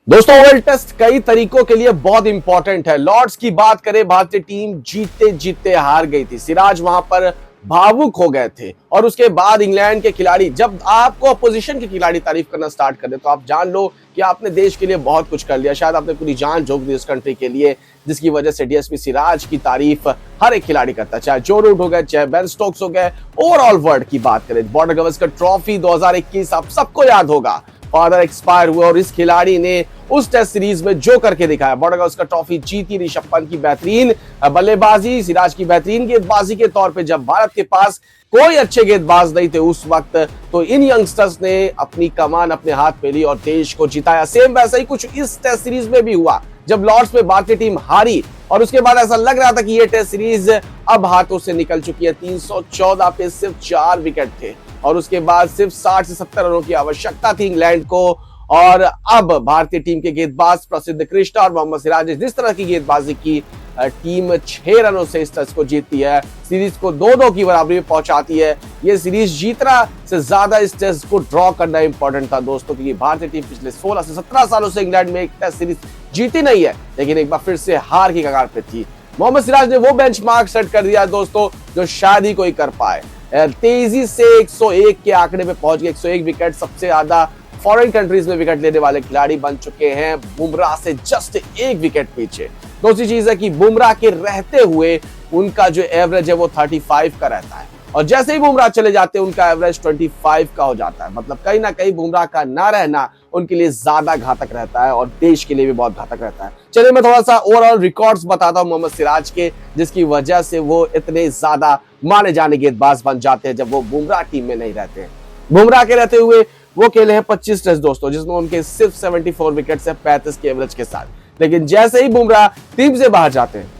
दोस्तों Oval test कई तरीकों के लिए बहुत इंपॉर्टेंट है। लॉर्ड्स की बात करें, भारतीय टीम जीते जीते हार गई थी। सिराज वहां पर भावुक हो गए थे और उसके बाद इंग्लैंड के खिलाड़ी, जब आपको अपोजिशन के खिलाड़ी तारीफ करना स्टार्ट कर दे तो आप जान लो कि आपने देश के लिए बहुत कुछ कर लिया। शायद आपने पूरी जान झोंक दी उस कंट्री के लिए, जिसकी वजह से डीएसपी सिराज की तारीफ हर एक खिलाड़ी करता है, चाहे जो रूट हो गए, चाहे बेन स्टोक्स हो गए। ओवरऑल वर्ल्ड की बात करें, बॉर्डर गवस्कर ट्रॉफी 2021 आप सबको याद होगा, फादर एक्सपायर हुए और इस खिलाड़ी ने उस टेस्ट सीरीज में जो करके दिखाया, बॉर्डर गवस्कर ट्रॉफी जीती। ऋषभ पंत की बेहतरीन बल्लेबाजी, सिराज की बेहतरीन गेंदबाजी के तौर पे जब भारत के पास कोई अच्छे गेंदबाज नहीं थे उस वक्त, तो इन यंगस्टर्स ने अपनी कमान अपने हाथ में ली और देश को जिताया। सेम वैसा ही कुछ इस टेस्ट सीरीज में भी हुआ, जब लॉर्ड्स में भारतीय टीम हारी और उसके बाद ऐसा लग रहा था कि ये टेस्ट सीरीज अब हाथों से निकल चुकी है। 314 पे सिर्फ 4 विकेट थे और उसके बाद सिर्फ 60 से 70 रनों की आवश्यकता थी इंग्लैंड को। और अब भारतीय टीम के गेंदबाज प्रसिद्ध कृष्णा और मोहम्मद सिराज ने जिस तरह की गेंदबाजी की, टीम 6 रनों से इस टेस्ट को जीतती है, सीरीज को 2-2 की बराबरी में पहुंचाती है। ये सीरीज जीतना से ज्यादा इस टेस्ट को ड्रॉ करना इंपॉर्टेंट था दोस्तों, क्योंकि भारतीय टीम पिछले 16 से 17 सालों से इंग्लैंड में एक टेस्ट सीरीज जीती नहीं है, लेकिन एक बार फिर से हार की कगार पे थी। मोहम्मद सिराज ने वो बेंचमार्क सेट कर दिया दोस्तों जो शायद ही कोई कर पाए। तेजी से 101 के आंकड़े पे पहुंच गए, 101 विकेट, सबसे ज्यादा फॉरेन कंट्रीज में विकेट लेने वाले खिलाड़ी बन चुके हैं, बुमराह से जस्ट 1 विकेट पीछे। दूसरी चीज है कि बुमराह के रहते हुए उनका जो एवरेज है वो 35 का रहता है और जैसे ही बुमराह चले जाते हैं उनका एवरेज 25 का हो जाता है। मतलब कहीं ना कहीं बुमराह का ना रहना उनके लिए ज्यादा घातक रहता है और देश के लिए भी बहुत घातक रहता है। चलिए मैं थोड़ा सा ओवरऑल रिकॉर्ड्स बताता हूं मोहम्मद सिराज के, जिसकी वजह से वो इतने ज्यादा माने जाने गेंदबाज बन जाते हैं जब वो बुमराह टीम में नहीं रहते हैं। बुमराह के रहते हुए वो खेले हैं 25 टेस्ट दोस्तों, जिसमें उनके सिर्फ 74 विकेट्स है 35 के एवरेज के साथ। लेकिन जैसे ही बुमराह टीम से बाहर जाते हैं,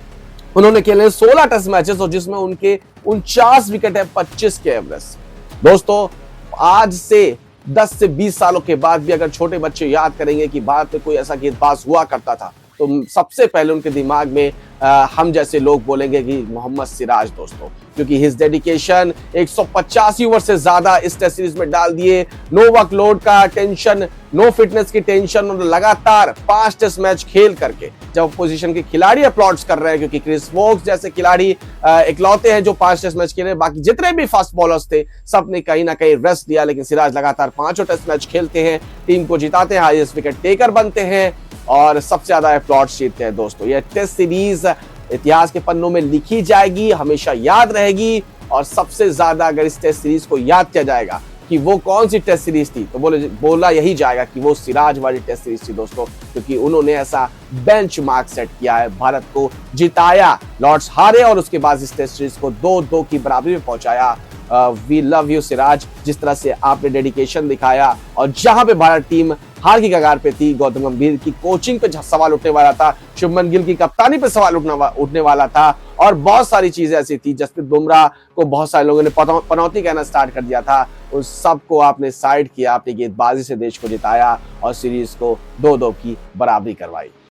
उन्होंने खेले 16 टेस्ट मैचेस और जिसमें उनके 49 विकेट है 25 के एवरेज। दोस्तों आज से 10 से 20 सालों के बाद भी अगर छोटे बच्चे याद करेंगे कि भारत में कोई ऐसा गेंदबाज हुआ करता था, तो सबसे पहले उनके दिमाग में हम जैसे लोग बोलेंगे कि मोहम्मद सिराज दोस्तों, क्योंकि हिज डेडिकेशन 185 ओवर से ज्यादा इस टेस्ट सीरीज में डाल दिए। नो वर्कलोड का टेंशन, नो फिटनेस की टेंशन और लगातार 5 टेस्ट मैच खेल करके जब अपोजिशन के खिलाड़ी अपलॉड्स कर रहे हैं, क्योंकि क्रिस वोक्स जैसे खिलाड़ी इकलौते हैं जो 5 टेस्ट मैच खेले, बाकी जितने भी फास्ट बॉलर्स थे सब ने कहीं ना कहीं रेस्ट दिया, लेकिन सिराज लगातार 5 टेस्ट मैच खेलते हैं, टीम को जिताते हैं, हाईएस्ट विकेट टेकर बनते हैं और सबसे ज्यादा अपलॉड्स जीतते हैं दोस्तों। यह टेस्ट सीरीज इतिहास के पन्नों में लिखी जाएगी, हमेशा याद रहेगी। और सबसे ज्यादा अगर इस टेस्ट सीरीज को याद किया जाएगा कि वो कौन सी टेस्ट सीरीज थी, तो बोला यही जाएगा कि वो सिराज वाली टेस्ट सीरीज थी दोस्तों, क्योंकि उन्होंने ऐसा बेंचमार्क सेट किया है, भारत को जिताया, लॉर्ड्स हारे और उसके बाद इस टेस्ट सीरीज को 2-2 की बराबरी में पहुंचाया। वी लव यू सिराज, जिस तरह से आपने डेडिकेशन दिखाया और जहां पे भारत टीम हार की कगार पे थी, गौतम गंभीर की कोचिंग पे सवाल उठने वाला था, शुभमन गिल की कप्तानी पे सवाल उठने वाला था और बहुत सारी चीजें ऐसी थी। जसप्रीत बुमराह को बहुत सारे लोगों ने पनौती कहना स्टार्ट कर दिया था, उस सबको आपने साइड किया, अपनी गेंदबाजी से देश को जिताया और सीरीज को 2-2 की बराबरी करवाई।